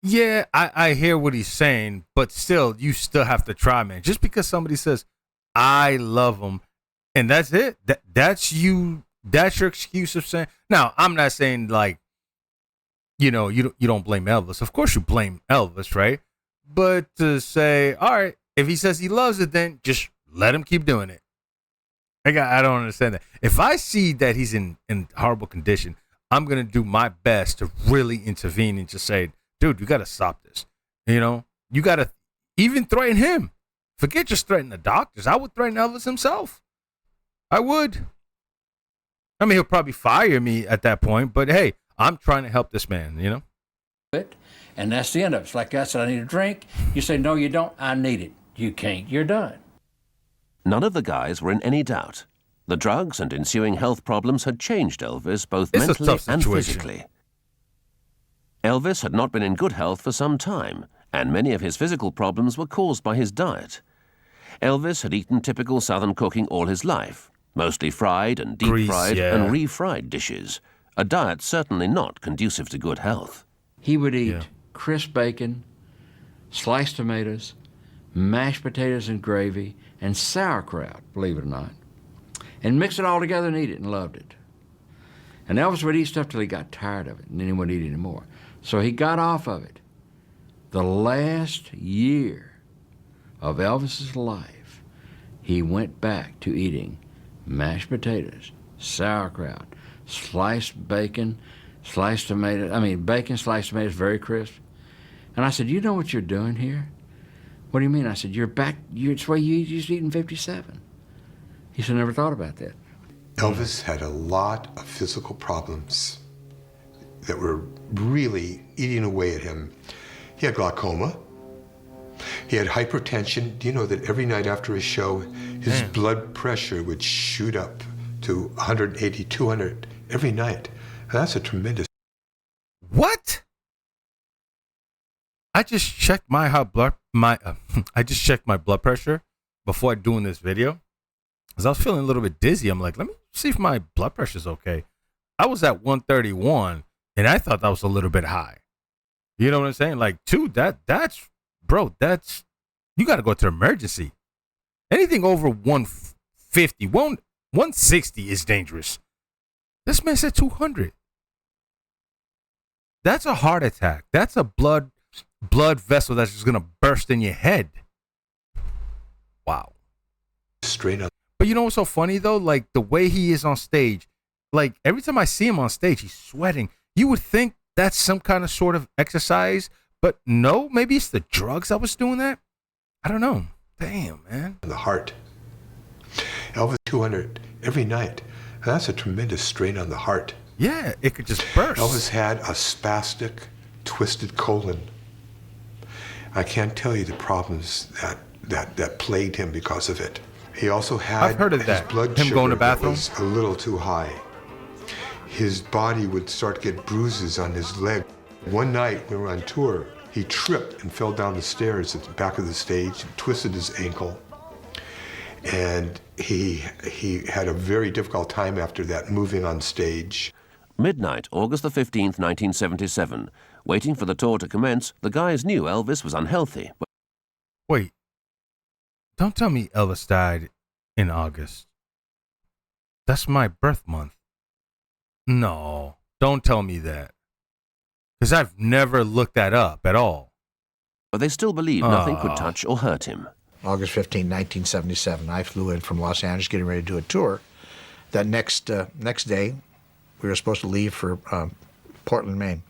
Yeah, I hear what he's saying, but still, you still have to try, man. Just because somebody says, I love him, and that's it. That's you. That's your excuse of saying. Now, I'm not saying like, you don't blame Elvis. Of course, you blame Elvis, right? But to say, all right, if he says he loves it, then just let him keep doing it. I don't understand that. If I see that he's in horrible condition, I'm gonna do my best to really intervene and just say, dude, you gotta stop this. You gotta even threaten him. Forget just threatening the doctors. I would threaten Elvis himself. I would. I mean, he'll probably fire me at that point, but hey, I'm trying to help this man. It, and that's the end of it. It's like I said, I need a drink. You say, no, you don't. I need it. You can't. You're done. None of the guys were in any doubt. The drugs and ensuing health problems had changed Elvis both mentally and physically. Elvis had not been in good health for some time, and many of his physical problems were caused by his diet. Elvis had eaten typical Southern cooking all his life, mostly fried and deep-fried and refried dishes, a diet certainly not conducive to good health. He would eat crisp bacon, sliced tomatoes, mashed potatoes and gravy, and sauerkraut, believe it or not, and mix it all together and eat it, and loved it. And Elvis would eat stuff till he got tired of it, and then he wouldn't eat anymore. So he got off of it. The last year of Elvis's life, he went back to eating mashed potatoes, sauerkraut, sliced bacon, sliced tomatoes, bacon, sliced tomatoes, very crisp. And I said, you know what you're doing here? What do you mean? I said, you're back, it's the way you used to eat in 57. He said, never thought about that. Elvis had a lot of physical problems that were really eating away at him. He had glaucoma. He had hypertension. Do you know that every night after a show, his blood pressure would shoot up to 180, 200 every night? And that's a tremendous. What? I just checked my blood pressure before doing this video, because I was feeling a little bit dizzy. I'm like, let me see if my blood pressure's okay. I was at 131, and I thought that was a little bit high. You know what I'm saying? Like, dude, that's you got to go to emergency. Anything over 150, 160 is dangerous. This man said 200. That's a heart attack. That's a blood vessel that's just gonna burst in your head. Wow. Straight up. But you know what's so funny though? Like the way he is on stage, like every time I see him on stage, he's sweating. You would think that's some kind of sort of exercise, but no, maybe it's the drugs that was doing that. I don't know. Damn, man. The heart. Elvis 200 every night. That's a tremendous strain on the heart. Yeah, it could just burst. Elvis had a spastic, twisted colon. I can't tell you the problems that plagued him because of it. He also had I've heard of his blood him sugar going to that bathroom was a little too high. His body would start to get bruises on his leg. One night we were on tour, he tripped and fell down the stairs at the back of the stage and twisted his ankle. And he had a very difficult time after that moving on stage. Midnight, August the 15th, 1977. Waiting for the tour to commence, the guys knew Elvis was unhealthy. Wait. Don't tell me Elvis died in August. That's my birth month. No, don't tell me that. Because I've never looked that up at all. But they still believed nothing could touch or hurt him. August 15, 1977, I flew in from Los Angeles getting ready to do a tour. That next day, we were supposed to leave for Portland, Maine.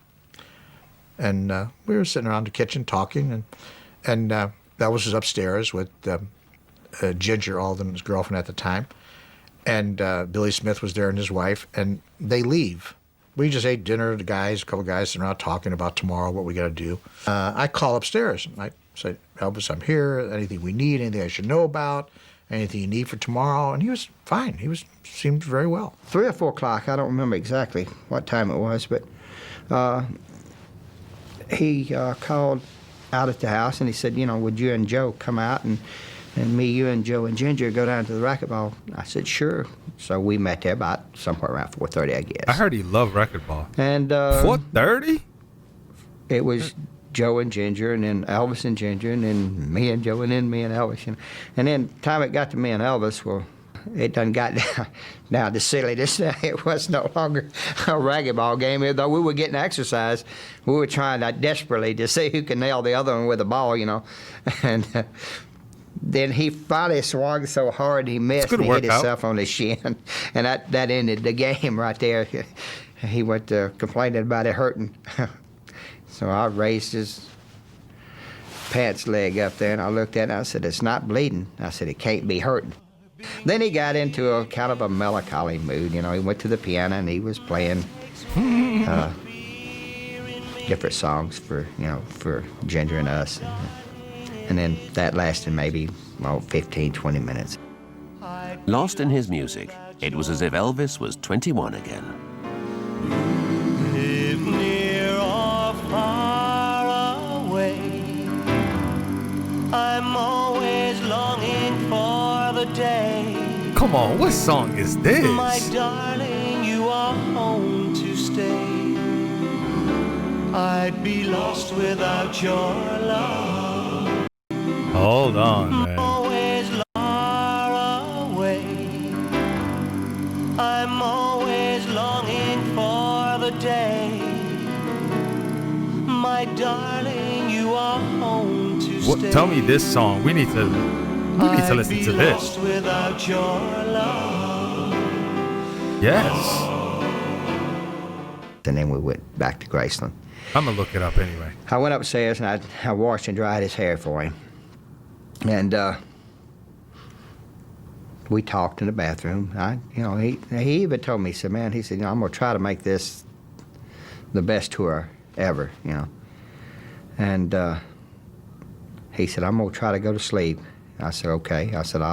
And we were sitting around the kitchen talking, and that was just upstairs with Ginger Alden's girlfriend at the time. And Billy Smith was there and his wife, and they leave. We just ate dinner, a couple guys sitting around talking about tomorrow, what we got to do. I call upstairs, and I say, Elvis, I'm here, anything we need, anything I should know about, anything you need for tomorrow? And he was fine. Seemed very well. 3 or 4 o'clock, I don't remember exactly what time it was, but he called out at the house and he said, would you and Joe come out and me, you and Joe and Ginger go down to the racquetball? I said, sure. So we met there about somewhere around 4:30, I guess. I heard he loved racquetball. And 4:30? It was Joe and Ginger, and then Elvis and Ginger, and then me and Joe, and then me and Elvis. And then time it got to me and Elvis, well, it done got down to silliness. It was no longer a raggball game. Though we were getting exercise, we were trying desperately to see who could nail the other one with a ball, And then he finally swung so hard he missed and he hit himself on the shin. And that ended the game right there. He went complaining about it hurting. So I raised his pants leg up there, and I looked at it, and I said, "It's not bleeding." I said, "It can't be hurting." Then he got into a kind of a melancholy mood. He went to the piano, and he was playing different songs for Ginger and us. And then that lasted maybe 15, 20 minutes. Lost in his music, it was as if Elvis was 21 again. Live near or far away, I'm always longing for the day. Come on, what song is this? My darling, you are home to stay. I'd be lost without your love. Hold on, man. Always far away. I'm always longing for the day. My darling, you are home to stay. Tell me this song. We need to listen to this. Lost without your love. Yes. And then we went back to Graceland. I'm gonna look it up anyway. I went upstairs and I washed and dried his hair for him. And we talked in the bathroom. He even told me, he said, "Man," he said, "I'm gonna try to make this the best tour ever, And he said, "I'm gonna try to go to sleep." I said, "Okay." I said,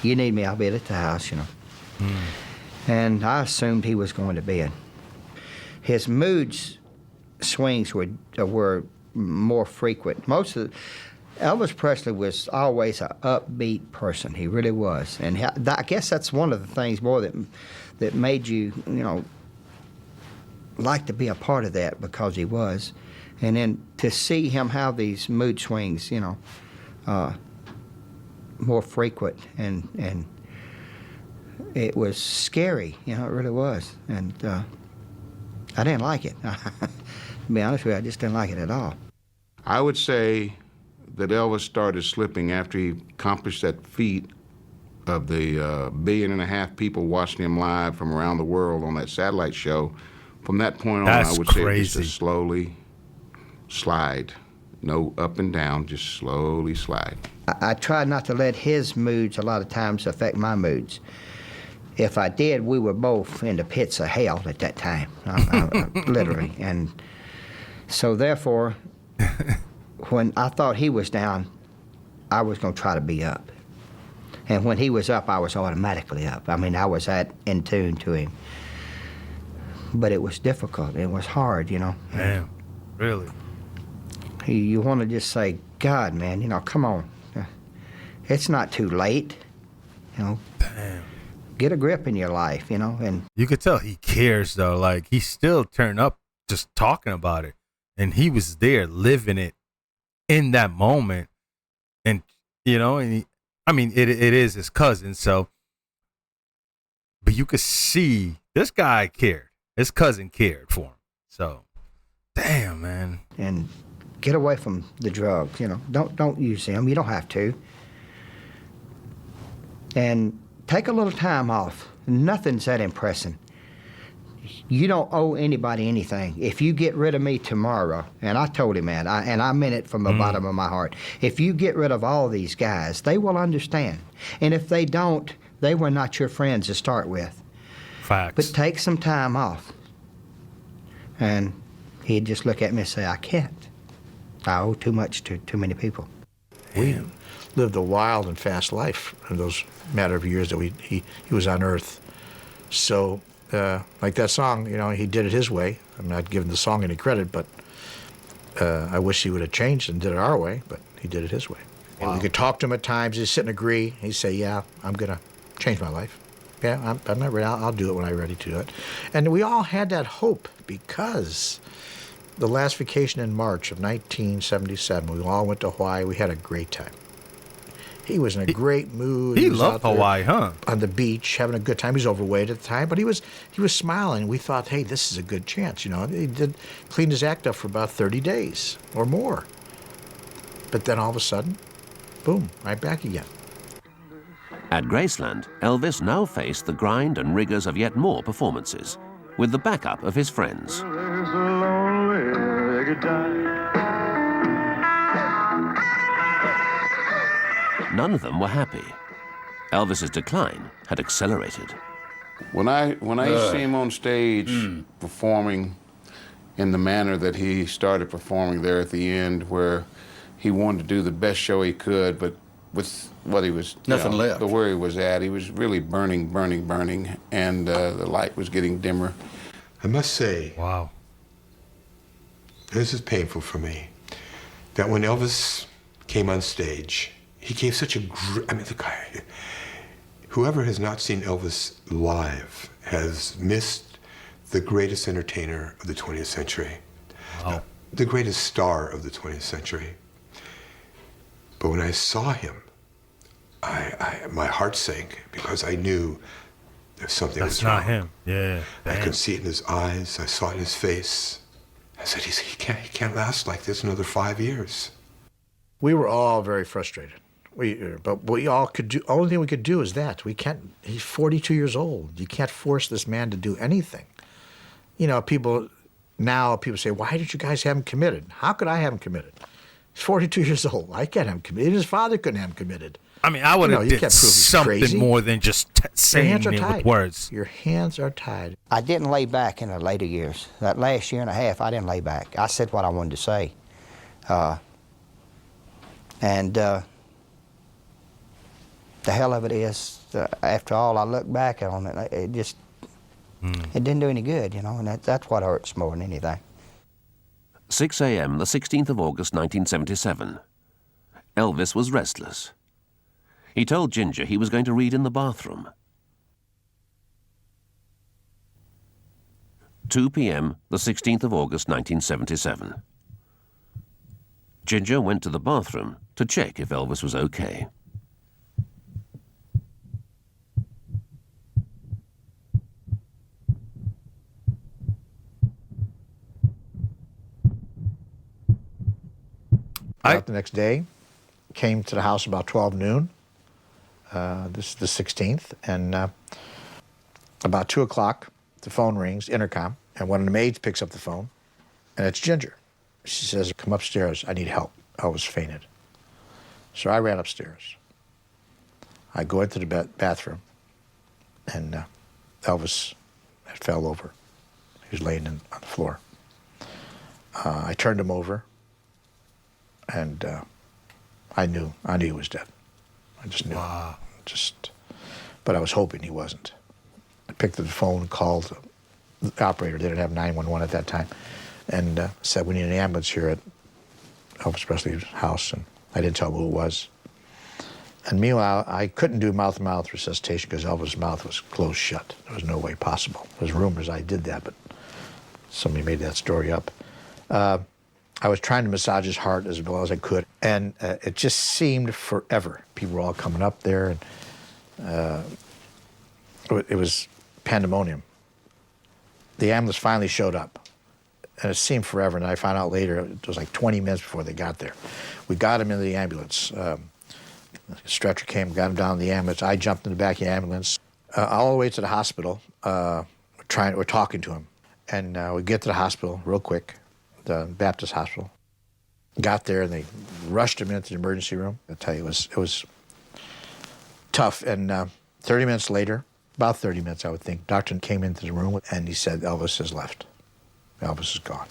you need me, I'll be at the house, And I assumed he was going to bed. His swings were more frequent. Elvis Presley was always an upbeat person. He really was, and I guess that's one of the things, boy, that made you, like to be a part of that, because he was, and then to see him have these mood swings, more frequent, and it was scary, it really was, and I didn't like it. To be honest with you, I just didn't like it at all. I would say that Elvis started slipping after he accomplished that feat of the 1.5 billion people watching him live from around the world on that satellite show. From that point on, I would say it was just slowly slide. No up and down, just slowly slide. I tried not to let his moods a lot of times affect my moods. If I did, we were both in the pits of hell at that time, literally. And so therefore, when I thought he was down, I was going to try to be up. And when he was up, I was automatically up. I mean, I was in tune to him. But it was difficult. It was hard, Damn, really? You want to just say, "God, man, come on. It's not too late. Damn. Get a grip in your life, And You could tell he cares, though. Like, he still turned up just talking about it. And he was there living it in that moment. And, it is his cousin, so. But you could see this guy cared. His cousin cared for him. So, damn, man. And get away from the drugs, Don't use them. You don't have to. And take a little time off. Nothing's that impressing. You don't owe anybody anything. If you get rid of me tomorrow, and I told him that, and I meant it from the bottom of my heart, if you get rid of all these guys, they will understand. And if they don't, they were not your friends to start with. Facts. But take some time off. And he'd just look at me and say, "I can't. I owe too much to too many people." We lived a wild and fast life in those matter of years that he was on Earth. So, like that song, he did it his way. I'm not giving the song any credit, but I wish he would have changed and did it our way, but he did it his way. Wow. And we could talk to him at times. He'd sit and agree. He'd say, "Yeah, I'm going to change my life. Yeah, I'm not ready. I'll do it when I'm ready to do it." And we all had that hope because The last vacation in March of 1977, we all went to Hawaii. We had a great time. He was in a great mood. He was loved out there Hawaii, huh? on the beach, having a good time. He was overweight at the time, but he was smiling. We thought, hey, this is a good chance. You know, he cleaned his act up for about 30 days or more. But then all of a sudden, boom, right back again. At Graceland, Elvis now faced the grind and rigors of yet more performances, with the backup of his friends. None of them were happy. Elvis's decline had accelerated. When I see him on stage performing in the manner that he started performing there at the end, where he wanted to do the best show he could, but with what he was, nothing left. Where he was at, he was really burning, and the light was getting dimmer. I must say, wow, this is painful for me, that when Elvis came on stage, he gave such a the guy, whoever has not seen Elvis live has missed the greatest entertainer of the 20th century. Wow. The greatest star of the 20th century. But when I saw him, my heart sank because I knew there's something was wrong. That's not him. Yeah. I Damn. could see it in his eyes. I saw it in his face. I said, he can't last like this another 5 years. We were all very frustrated. But we all could do. Only thing we could do is that we can't. He's 42 years old. You can't force this man to do anything. You know, people say, "Why did you guys have him committed?" How could I have him committed? He's 42 years old. I can't have him committed. His father couldn't have him committed. I mean, I would have did something more than just saying it with words. Your hands are tied. I didn't lay back in the later years. That last year and a half, I didn't lay back. I said what I wanted to say. The hell of it is, after all I look back on it, it just, it didn't do any good, you know, and that's what hurts more than anything. 6 a.m., the 16th of August, 1977. Elvis was restless. He told Ginger he was going to read in the bathroom. 2 p.m., the 16th of August, 1977. Ginger went to the bathroom to check if Elvis was okay. Out the next day, came to the house about 12 noon, this is the 16th, and about 2 o'clock, the phone rings, intercom, and one of the maids picks up the phone, and it's Ginger. She says, "Come upstairs, I need help." Elvis fainted. So I ran upstairs. I go into the bathroom, and Elvis had fell over. He was laying on the floor. I turned him over, and I knew he was dead. I just knew. Wow. But I was hoping he wasn't. I picked up the phone, called the operator. They didn't have 911 at that time, and said, "We need an ambulance here at Elvis Presley's house." And I didn't tell him who it was. And meanwhile, I couldn't do mouth-to-mouth resuscitation because Elvis' mouth was closed shut. There was no way possible. There's rumors I did that, but somebody made that story up. I was trying to massage his heart as well as I could, and it just seemed forever. People were all coming up there, and it was pandemonium. The ambulance finally showed up, and it seemed forever, and I found out later it was like 20 minutes before they got there. We got him into the ambulance. The stretcher came, got him down in the ambulance. I jumped in the back of the ambulance, all the way to the hospital. We're talking to him, and we get to the hospital real quick. The Baptist hospital. Got there and they rushed him into the emergency room. I tell you, it was tough. And 30 minutes later, about 30 minutes I would think, doctor came into the room and he said, "Elvis has left. Elvis is gone."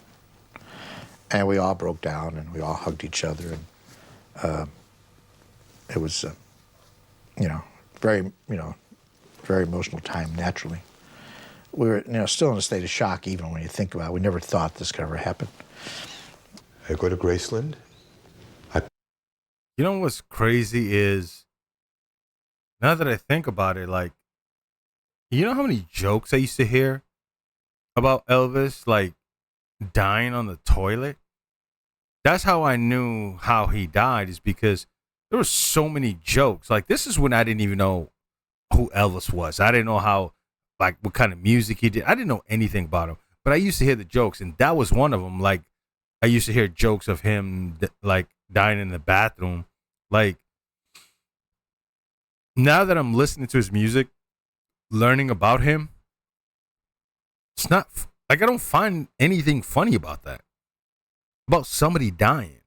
And we all broke down and we all hugged each other, and it was, very emotional time. Naturally, we were, still in a state of shock. Even when you think about it, we never thought this could ever happen. I go to Graceland. You know what's crazy is, now that I think about it, like, you know how many jokes I used to hear about Elvis? Like, dying on the toilet. That's how I knew how he died, is because there were so many jokes. Like, this is when I didn't even know who Elvis was. I didn't know how, like, what kind of music he did. I didn't know anything about him, but I used to hear the jokes, and that was one of them. Like, I used to hear jokes of him, like, dying in the bathroom. Like, now that I'm listening to his music, learning about him, it's not, like, I don't find anything funny about that. About somebody dying.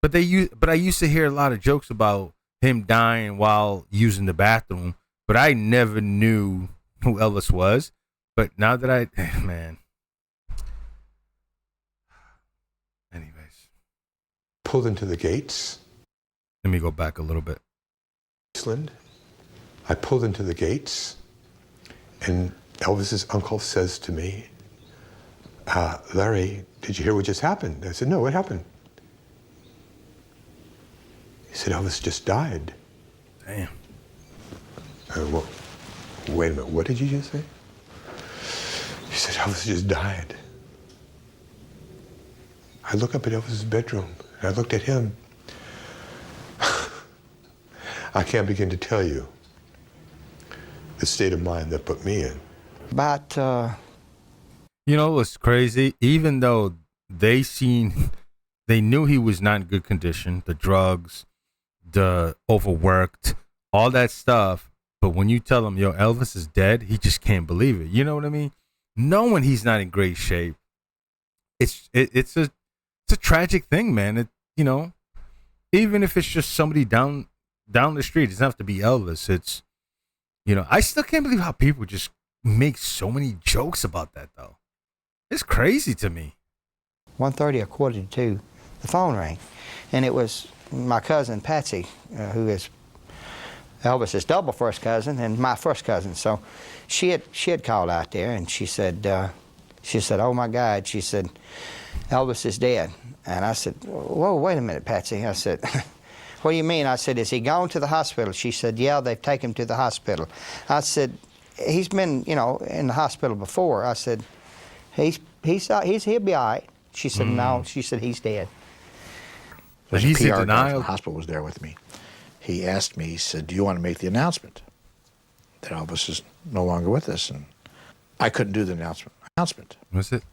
But I used to hear a lot of jokes about him dying while using the bathroom, but I never knew who Elvis was. But now that man. Anyways. Pulled into the gates. Let me go back a little bit. Iceland. I pulled into the gates, and Elvis's uncle says to me, Larry, did you hear what just happened? I said, no, what happened? He said, Elvis just died. Damn. Well, wait a minute, what did you just say? He said, Elvis just died. I look up at Elvis's bedroom, and I looked at him. I can't begin to tell you the state of mind that put me in. About, You know what's crazy? Even though they knew he was not in good condition, the drugs, the overworked, all that stuff. But when you tell him, yo, Elvis is dead, he just can't believe it. You know what I mean? Knowing he's not in great shape, it's a tragic thing, man. You know, even if it's just somebody down the street, it doesn't have to be Elvis. It's, you know, I still can't believe how people just make so many jokes about that, though. It's crazy to me. 1:30 or 1:45, the phone rang, and it was my cousin Patsy, who is Elvis's double first cousin and my first cousin. So she had called out there, and she said, "Oh my God," she said, "Elvis is dead." And I said, "Whoa, wait a minute, Patsy." I said, "What do you mean?" I said, "Is he gone to the hospital?" She said, "Yeah, they've taken him to the hospital." I said, "He's been, you know, in the hospital before." I said, he'll be all right. She said, "No." She said, "He's dead." There's He's a in PR guy from denial. the hospital was there with me. He asked me, he said, "Do you want to make the announcement that Elvis is no longer with us?" And I couldn't do the announcement. Was it?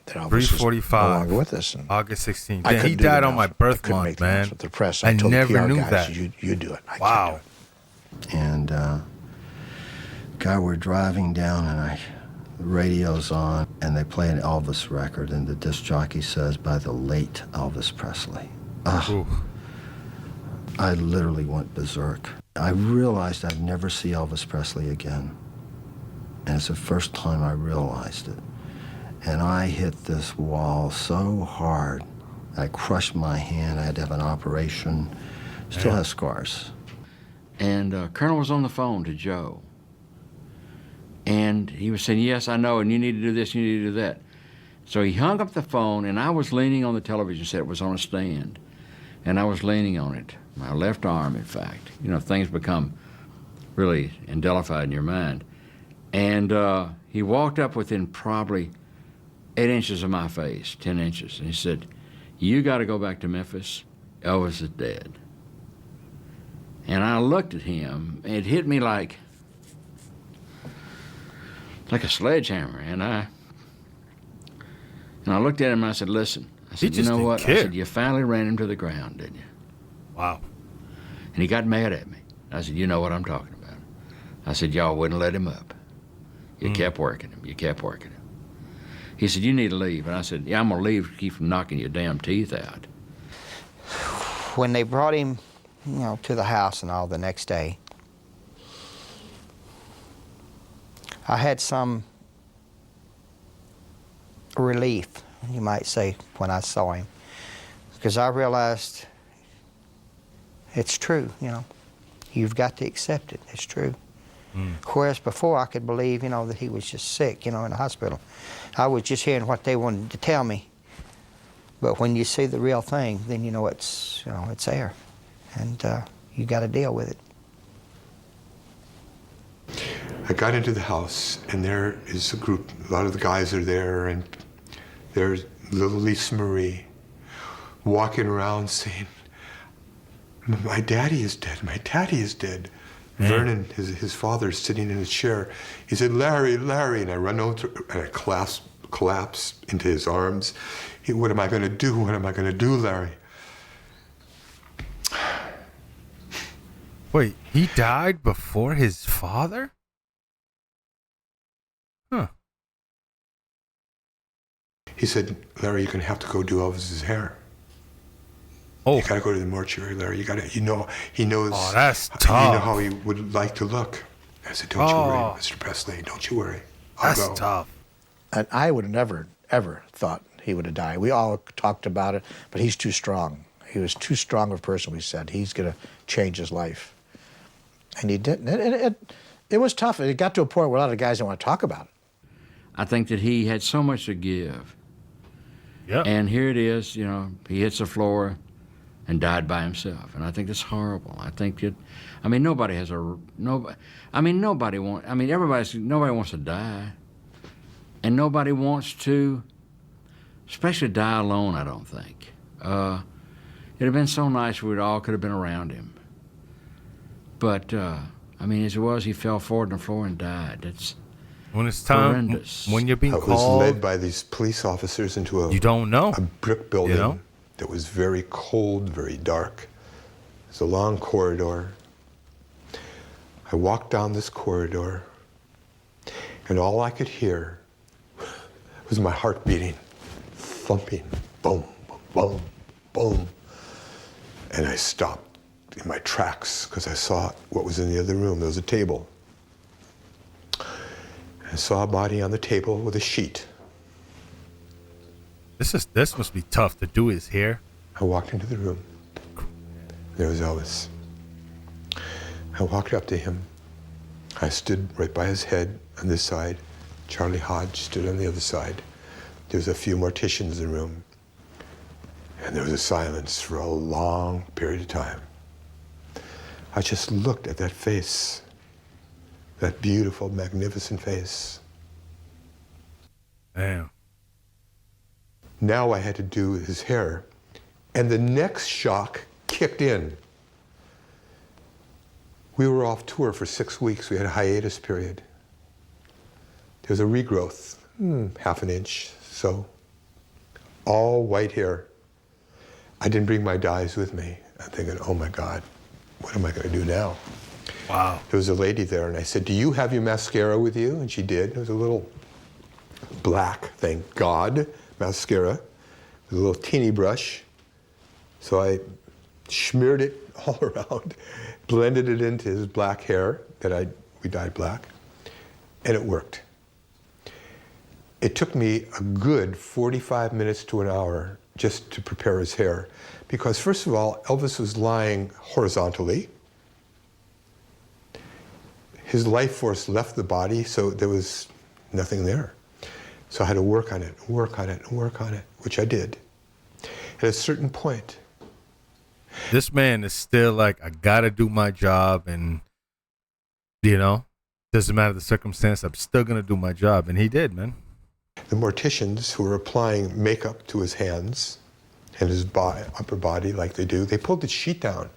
That Elvis is no 3:45, longer with us. And August 16th. I Yeah, he couldn't do the died on my announcement. I birth couldn't make month, the man. announcement to the press. I told never the PR knew guys, that. You do it. I Wow. can't do it. And guy, we're driving down, and the radio's on, and they play an Elvis record, and the disc jockey says, "By the late Elvis Presley." Ooh. I literally went berserk. I realized I'd never see Elvis Presley again. And it's the first time I realized it. And I hit this wall so hard, I crushed my hand. I had to have an operation. Still has scars. And Colonel was on the phone to Joe. And he was saying, "Yes, I know, and you need to do this, you need to do that." So he hung up the phone, and I was leaning on the television set. It was on a stand. And I was leaning on it, my left arm, in fact. You know, things become really indelified in your mind. And he walked up within probably 8 inches of my face, 10 inches, and he said, "You got to go back to Memphis. Elvis is dead." And I looked at him, and it hit me like a sledgehammer. And I looked at him, and I said, "Listen," I said, "you know what?" I said, "You finally ran him to the ground, didn't you?" Wow. And he got mad at me. I said, "You know what I'm talking about." I said, "Y'all wouldn't let him up. You kept working him. You kept working him." He said, "You need to leave." And I said, "Yeah, I'm going to leave to keep from knocking your damn teeth out." When they brought him, you know, to the house and all the next day, I had some relief, you might say, when I saw him, because I realized it's true, you know. You've got to accept it. It's true. Whereas before I could believe, you know, that he was just sick, you know, in the hospital. I was just hearing what they wanted to tell me. But when you see the real thing, then you know it's there, and you got to deal with it. I got into the house, and there is a group. A lot of the guys are there, and There's little Lisa Marie walking around saying, my daddy is dead, my daddy is dead. Vernon, his father, is sitting in his chair. He said, Larry, Larry, and I run over and I collapse into his arms. What am I going to do? What am I going to do, Larry? Wait, he died before his father? Huh. He said, Larry, you're going to have to go do Elvis's hair. Oh. You got to go to the mortuary, Larry. You got to, he knows. Oh, that's tough. You know how he would like to look. I said, don't you worry, Mr. Presley. Don't you worry. I'll go. That's tough. And I would have never, ever thought he would have died. We all talked about it, but he's too strong. He was too strong of a person, we said. He's going to change his life. And he didn't. It was tough. It got to a point where a lot of guys didn't want to talk about it. I think that he had so much to give. Yeah. And here it is, you know, he hits the floor and died by himself. And I think that's horrible. I think that, I mean, nobody wants to die. And nobody wants to, especially die alone, I don't think. It'd have been so nice if we all could have been around him. But, I mean, as it was, he fell forward on the floor and died. It's when it's time, horrendous. when you're being I was called, led by these police officers into you don't know. a brick building, You know? that was very cold, very dark. It's a long corridor. I walked down this corridor, and all I could hear was my heart beating, thumping, boom, boom, boom. And I stopped in my tracks because I saw what was in the other room. There was a table. I saw a body on the table with a sheet. This must be tough to do his hair. I walked into the room. There was Elvis. I walked up to him. I stood right by his head on this side. Charlie Hodge stood on the other side. There was a few morticians in the room. And there was a silence for a long period of time. I just looked at that face, that beautiful, magnificent face. Damn. Now I had to do his hair. And the next shock kicked in. We were off tour for 6 weeks. We had a hiatus period. There was a regrowth, half an inch, so. All white hair. I didn't bring my dyes with me. I'm thinking, oh my God, what am I going to do now? Wow. There was a lady there, and I said, do you have your mascara with you? And she did. It was a little black, thank God, mascara with a little teeny brush. So I smeared it all around, blended it into his black hair that we dyed black, and it worked. It took me a good 45 minutes to an hour just to prepare his hair. Because first of all, Elvis was lying horizontally. His life force left the body, so there was nothing there. So I had to work on it, which I did. At a certain point. This man is still like, I gotta do my job, and, you know, doesn't matter the circumstance, I'm still gonna do my job. And he did, man. The morticians who were applying makeup to his hands and his upper body like they do, they pulled the sheet down.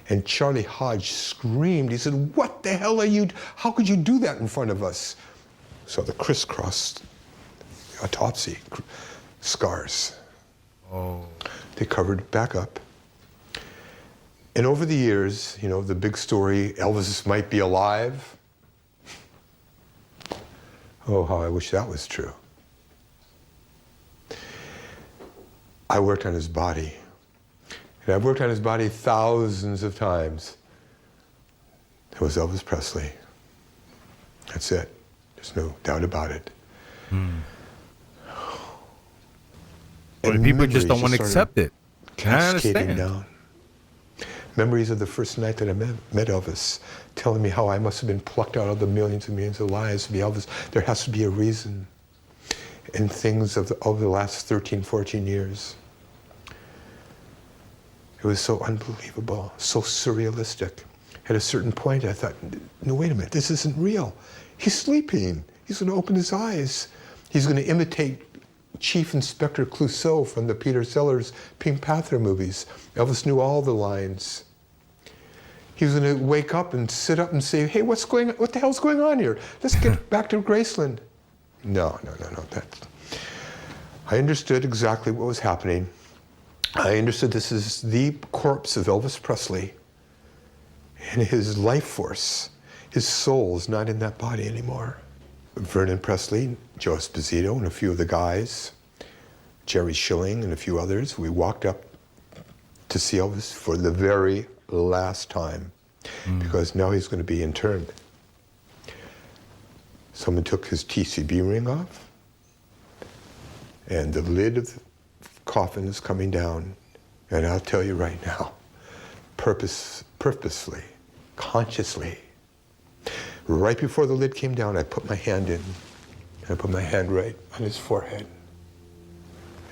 And Charlie Hodge screamed. He said, what the hell are you, how could you do that in front of us? So the crisscross autopsy scars. Oh. They covered it back up. And over the years, you know, the big story, Elvis might be alive. Oh, how I wish that was true. I worked on his body. And I've worked on his body thousands of times. It was Elvis Presley. That's it. There's no doubt about it. But people just don't want to accept it. I Cascading understand. down. Memories of the first night that I met Elvis, telling me how I must have been plucked out of the millions and millions of lives to be Elvis. There has to be a reason. And things of the last 13, 14 years. It was so unbelievable, so surrealistic. At a certain point, I thought, no, wait a minute, this isn't real. He's sleeping. He's going to open his eyes. He's going to imitate Chief Inspector Clouseau from the Peter Sellers Pink Panther movies. Elvis knew all the lines. He was going to wake up and sit up and say, hey, what the hell's going on here? Let's get back to Graceland. No. I understood exactly what was happening. I understood this is the corpse of Elvis Presley, and his life force, his soul is not in that body anymore. Vernon Presley, Joe Esposito, and a few of the guys, Jerry Schilling and a few others, we walked up to see Elvis for the very last time, because now he's going to be interned. Someone took his TCB ring off, and the lid of the coffin is coming down. And I'll tell you right now, purposefully, consciously, right before the lid came down, I put my hand in. I put my hand right on his forehead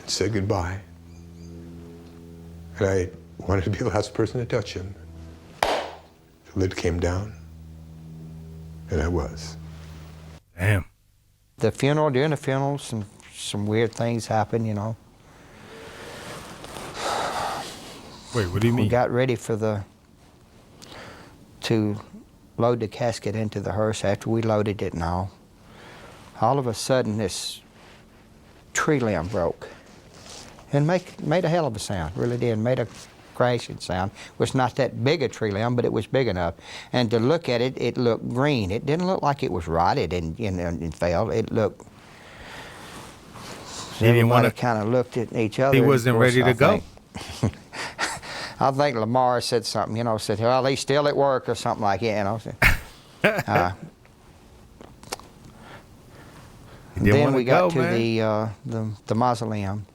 and said goodbye. And I wanted to be the last person to touch him. The lid came down, and I was. Damn. During the funeral, some weird things happened, you know. Wait, what do you mean? We got ready to load the casket into the hearse. After we loaded it and all of a sudden this tree limb broke and made a hell of a sound, really did, made a crashing sound. It was not that big a tree limb, but it was big enough. And to look at it, it looked green. It didn't look like it was rotted and fell. It looked, everybody kind of looked at each other. He wasn't ready to go. I think Lamar said something, you know, said, well, he's still at work or something like that, you know. Then we got to the mausoleum,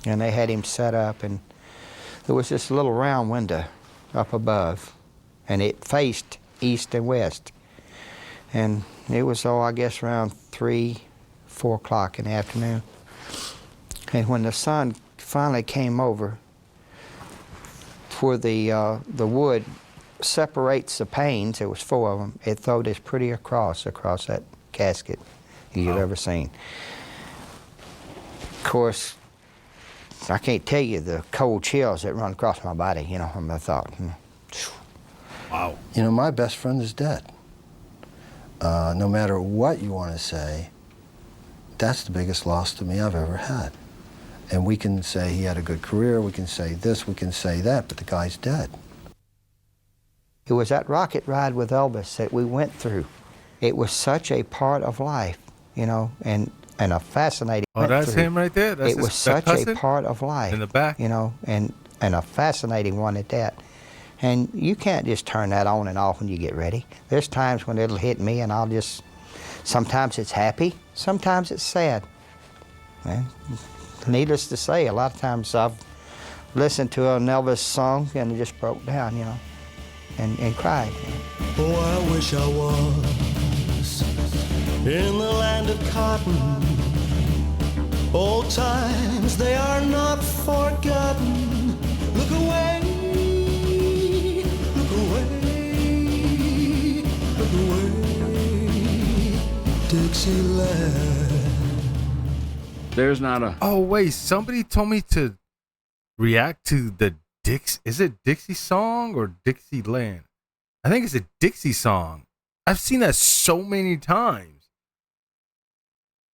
and they had him set up, and there was this little round window up above, and it faced east and west. And it was, I guess, around 3, 4 o'clock in the afternoon. And when the sun finally came over, where the wood separates the panes, there was 4 of them, it threw this pretty across that casket you've ever seen. Of course, I can't tell you the cold chills that run across my body, you know, from the thought. Wow. You know, my best friend is dead. No matter what you want to say, that's the biggest loss to me I've ever had. And we can say he had a good career, we can say this, we can say that, but the guy's dead. It was that rocket ride with Elvis that we went through. It was such a part of life, you know, and a fascinating. Oh, that's him right there? That's it was such a part of life. In the back? You know, and a fascinating one at that. And you can't just turn that on and off when you get ready. There's times when it'll hit me and I'll just, sometimes it's happy, sometimes it's sad. And needless to say, a lot of times I've listened to an Elvis song and it just broke down, you know, and cried. You know. Oh, I wish I was in the land of cotton. Old times, they are not forgotten. Look away, look away, look away, Dixieland. There's not a... Oh, wait, somebody told me to react to the is it Dixie song or Dixieland? I think it's a Dixie song. I've seen that so many times.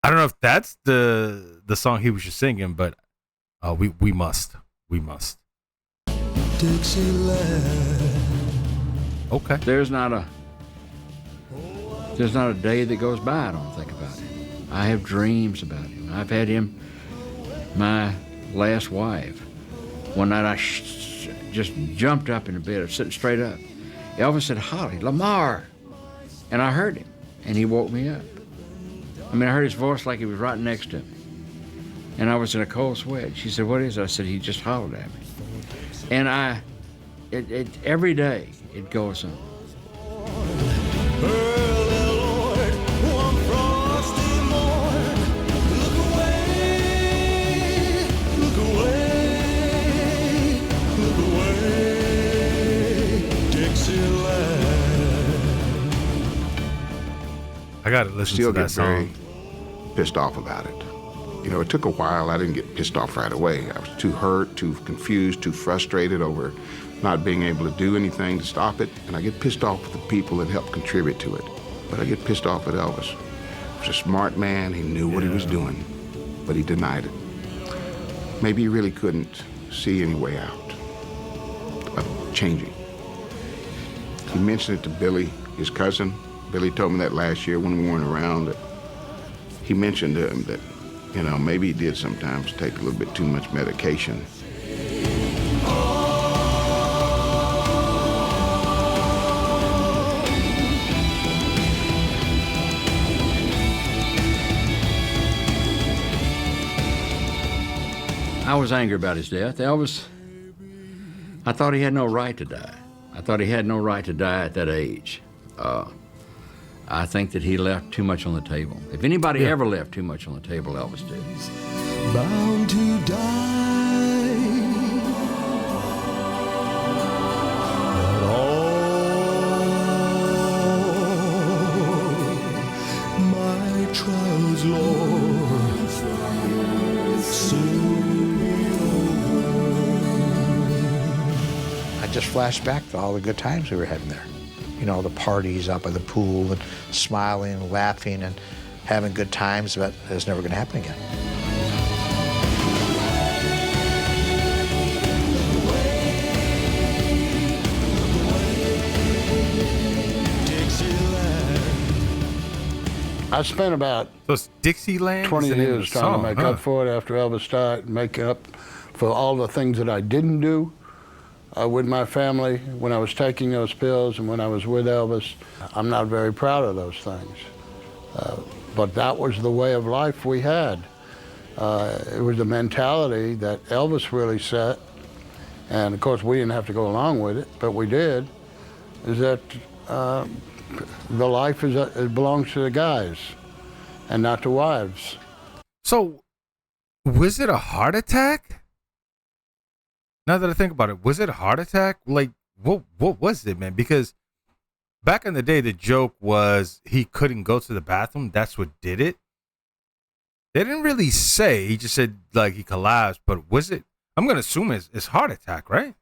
I don't know if that's the song he was just singing, but we must. Dixieland. Okay. There's not a day that goes by I don't think about him. I have dreams about him. I've had him, my last wife. One night I just jumped up in the bed, I was sitting straight up. Elvis said, "Holly, Lamar," and I heard him, and he woke me up. I mean, I heard his voice like he was right next to me, and I was in a cold sweat. She said, "What is it?" I said, "He just hollered at me," and every day it goes on. I gotta listen Still to that get very song. pissed off about it. You know, it took a while. I didn't get pissed off right away. I was too hurt, too confused, too frustrated over not being able to do anything to stop it. And I get pissed off with the people that helped contribute to it. But I get pissed off with Elvis. He was a smart man. He knew what he was doing, but he denied it. Maybe he really couldn't see any way out of changing. He mentioned it to Billy, his cousin. Billy told me that last year when we weren't around. That he mentioned to him that, you know, maybe he did sometimes take a little bit too much medication. I was angry about his death. Elvis, I thought he had no right to die. I thought he had no right to die at that age. I think that he left too much on the table. If anybody ever left too much on the table, Elvis did. Bound to die. But all my trials, Lord, soon. I just flashed back to all the good times we were having there. You know, the parties up by the pool and smiling and laughing and having good times, but it's never going to happen again. I spent about So it's Dixieland? 20 Is the name of years the trying to song, make huh? up for it after Elvis died, make up for all the things that I didn't do with my family when I was taking those pills and when I was with Elvis. I'm not very proud of those things. But that was the way of life we had. It was the mentality that Elvis really set, and of course we didn't have to go along with it, but we did, is that the life it belongs to the guys and not to wives. So, was it a heart attack? Now that I think about it, was it a heart attack? Like, what was it, man? Because back in the day, the joke was he couldn't go to the bathroom. That's what did it. They didn't really say. He just said, like, he collapsed. But was it? I'm going to assume it's heart attack, right?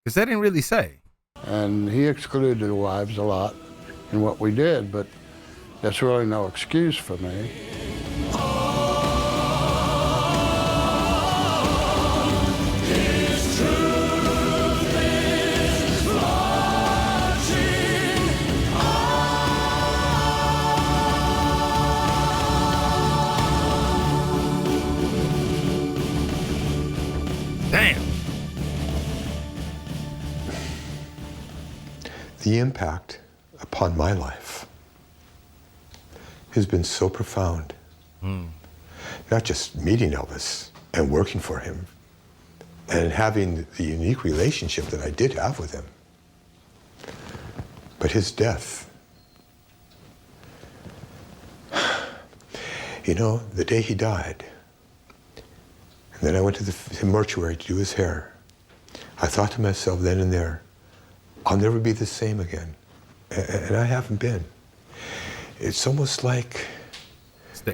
Because they didn't really say. And he excluded the wives a lot in what we did, but that's really no excuse for me. Damn. The impact upon my life has been so profound. Not just meeting Elvis and working for him and having the unique relationship that I did have with him, but his death. You know, the day he died, and then I went to the mortuary to do his hair, I thought to myself then and there, I'll never be the same again. And I haven't been. It's almost like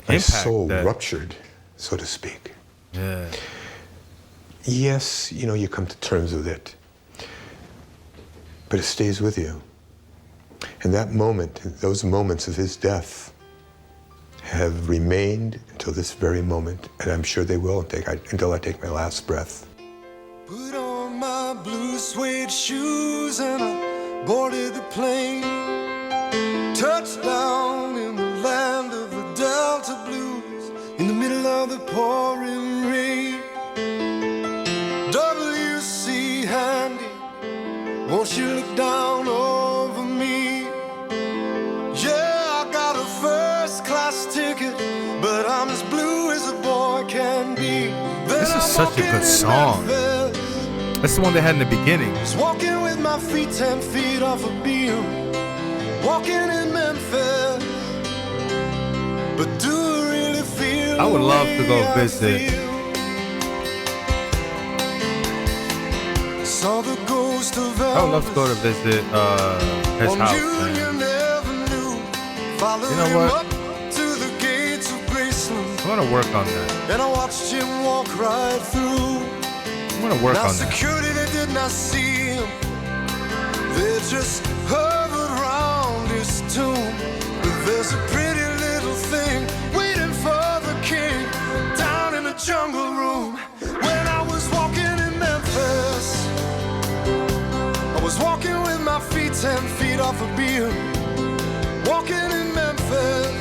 my soul ruptured, so to speak. Yeah. Yes, you know, you come to terms with it, but it stays with you. And that moment, those moments of his death have remained until this very moment, and I'm sure they will until I take my last breath. Put on my blue suede shoes and I boarded the plane. Touchdown in the land of the Delta Blues, in the middle of the pouring rain. W.C. Handy, won't you look down over me? Yeah, I got a first-class ticket, but I'm as blue as a boy can be. This is such a good song. That's the one they had in the beginning. Just walking with my feet 10 feet off a beam, walking in Memphis. But do I really feel? I would love to go visit. Saw the ghost of I would love to go to visit his house, man. You You know what? To the gates of Graceland. I'm gonna work on that. And I watched him walk right through. I'm gonna work Now on that. security, they did not see him. They just hovered around his tomb. But there's a pretty little thing waiting for the king down in the jungle room. When I was walking in Memphis, I was walking with my feet 10 feet off a beam. Walking in Memphis.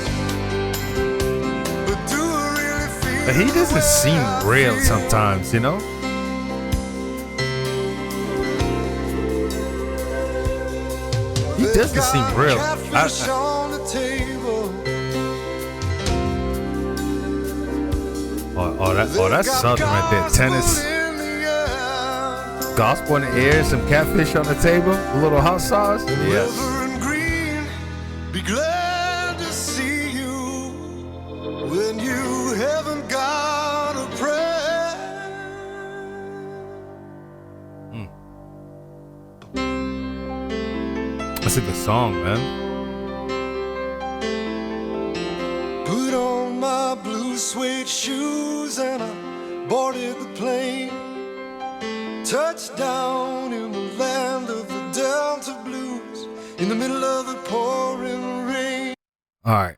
But do I really feel But he doesn't seem real sometimes, you know? He doesn't seem real. Catfish on the table. That's Southern right there. Tennis. In the air. Gospel in the air, some catfish on the table, a little hot sauce. Yes. Reverend Green, be glad to see you when you haven't got a prayer. That's a good song, man. Put on my blue suede shoes and I boarded the plane. Touchdown in the land of the Delta Blues in the middle of the pouring rain. All right.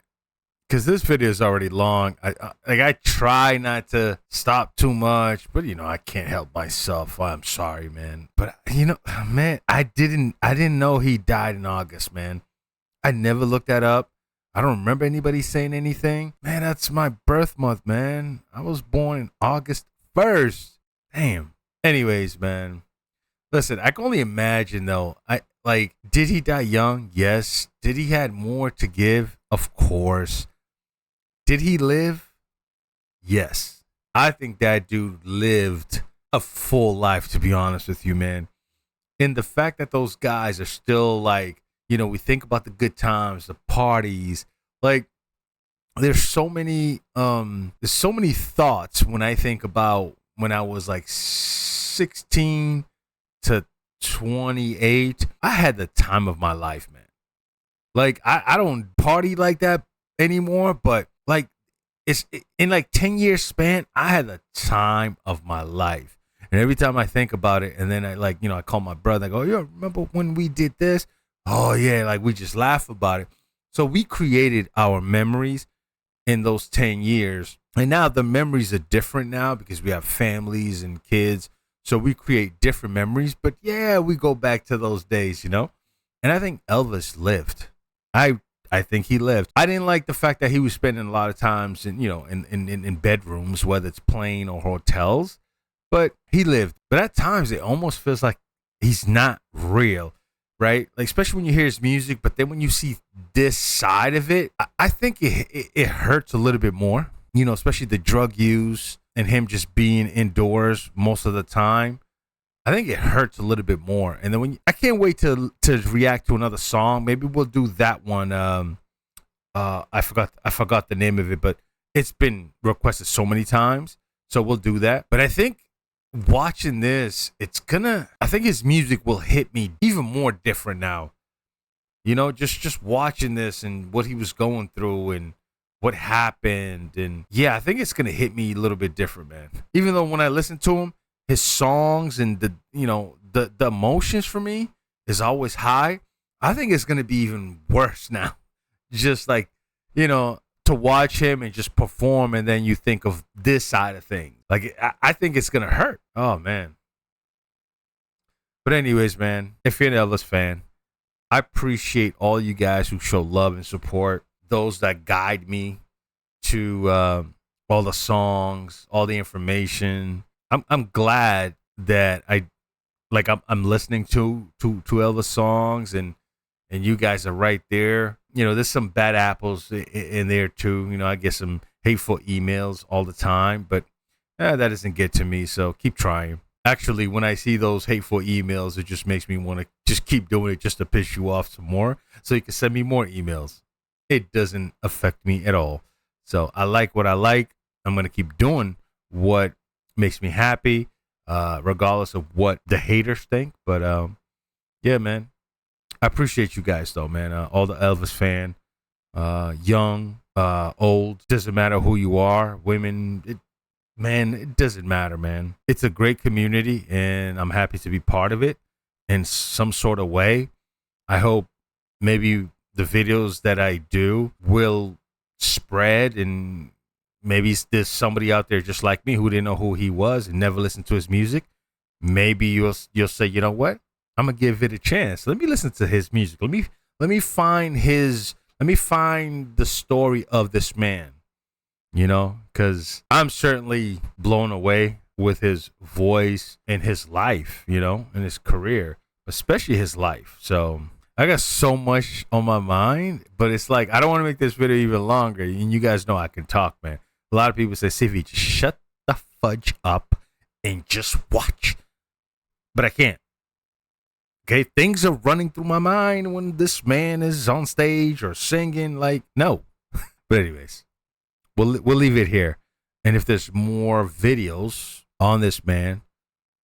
Because this video is already long. I try not to stop too much, but I can't help myself. I'm sorry, man. But man, I didn't know he died in August, man. I never looked that up. I don't remember anybody saying anything. Man, that's my birth month, man. I was born in August 1st. Damn. Anyways, man. Listen, I can only imagine though. Did he die young? Yes. Did he had more to give? Of course. Did he live? Yes. I think that dude lived a full life, to be honest with you, man. And the fact that those guys are still we think about the good times, the parties, there's so many thoughts when I think about when I was 16 to 28. I had the time of my life, man. I don't party like that anymore, but it's in 10 years span, I had the time of my life. And every time I think about it, and then I call my brother, I go, yo, remember when we did this? Oh yeah, we just laugh about it. So we created our memories in those 10 years. And now the memories are different now because we have families and kids. So we create different memories. But yeah, we go back to those days, And I think Elvis lived. I think he lived. I didn't like the fact that he was spending a lot of times in bedrooms, whether it's plane or hotels, but he lived. But at times it almost feels like he's not real, right? Especially when you hear his music, but then when you see this side of it, I think it hurts a little bit more, especially the drug use and him just being indoors most of the time. I think it hurts a little bit more. And then I can't wait to react to another song. Maybe we'll do that one. I forgot the name of it, but it's been requested so many times. So we'll do that. But I think watching this, I think his music will hit me even more different now. Just watching this and what he was going through and what happened. And yeah, I think it's going to hit me a little bit different, man. Even though when I listen to him, his songs and the emotions for me is always high. I think it's going to be even worse now. Just to watch him and just perform, and then you think of this side of things. I think it's going to hurt. Oh, man. But anyways, man, if you're an Elvis fan, I appreciate all you guys who show love and support, those that guide me to all the songs, all the information. I'm glad that I'm listening to Elvis songs and you guys are right there. There's some bad apples in there too. I get some hateful emails all the time, but that doesn't get to me. So keep trying. Actually, when I see those hateful emails, it just makes me want to just keep doing it just to piss you off some more so you can send me more emails. It doesn't affect me at all. So I like what I like. I'm going to keep doing what makes me happy, regardless of what the haters think. But yeah, man, I appreciate you guys though, man. All the Elvis fan, young, old, doesn't matter who you are, women, man, it doesn't matter, man. It's a great community, and I'm happy to be part of it in some sort of way. I hope maybe the videos that I do will spread, and maybe there's somebody out there just like me who didn't know who he was and never listened to his music. Maybe you'll say, you know what? I'm gonna give it a chance. Let me listen to his music. Let me find the story of this man. You know, because I'm certainly blown away with his voice and his life, you know, and his career, especially his life. So I got so much on my mind, but it's like, I don't want to make this video even longer. And you guys know I can talk, man. A lot of people say, CV, just shut the fudge up and just watch. But I can't. Okay, things are running through my mind when this man is on stage or singing. Like, no. But anyways. We'll leave it here. And if there's more videos on this man,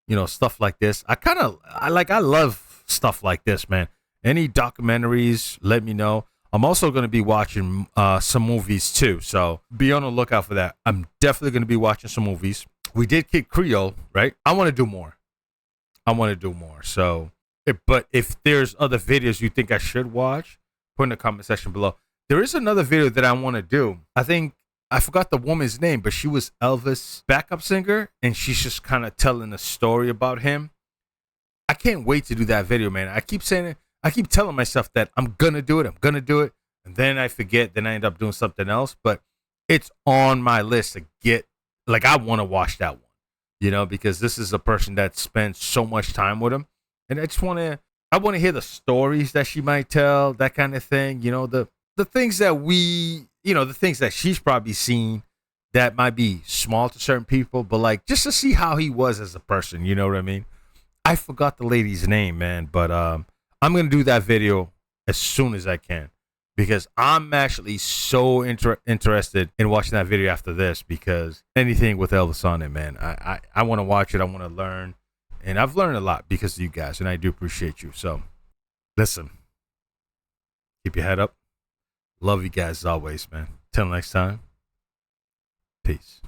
you know, stuff like this, I love stuff like this, man. Any documentaries, let me know. I'm also going to be watching some movies too. So be on the lookout for that. I'm definitely going to be watching some movies. We did Kid Creole, right? I want to do more. So, but if there's other videos you think I should watch, put in the comment section below. There is another video that I want to do. I forgot the woman's name, but she was Elvis' backup singer, and she's just kind of telling a story about him. I can't wait to do that video, man. I keep saying it. I keep telling myself that I'm going to do it. And then I forget. Then I end up doing something else. But it's on my list to get, like, I want to watch that one, you know, because this is a person that spends so much time with him. And I want to hear the stories that she might tell, that kind of thing. You know, the things that the things that she's probably seen that might be small to certain people, but like just to see how he was as a person, you know what I mean? I forgot the lady's name, man, but I'm going to do that video as soon as I can because I'm actually so interested in watching that video after this because anything with Elvis on it, man, I want to watch it. I want to learn, and I've learned a lot because of you guys, and I do appreciate you. So listen, keep your head up. Love you guys as always, man. Till next time. Peace.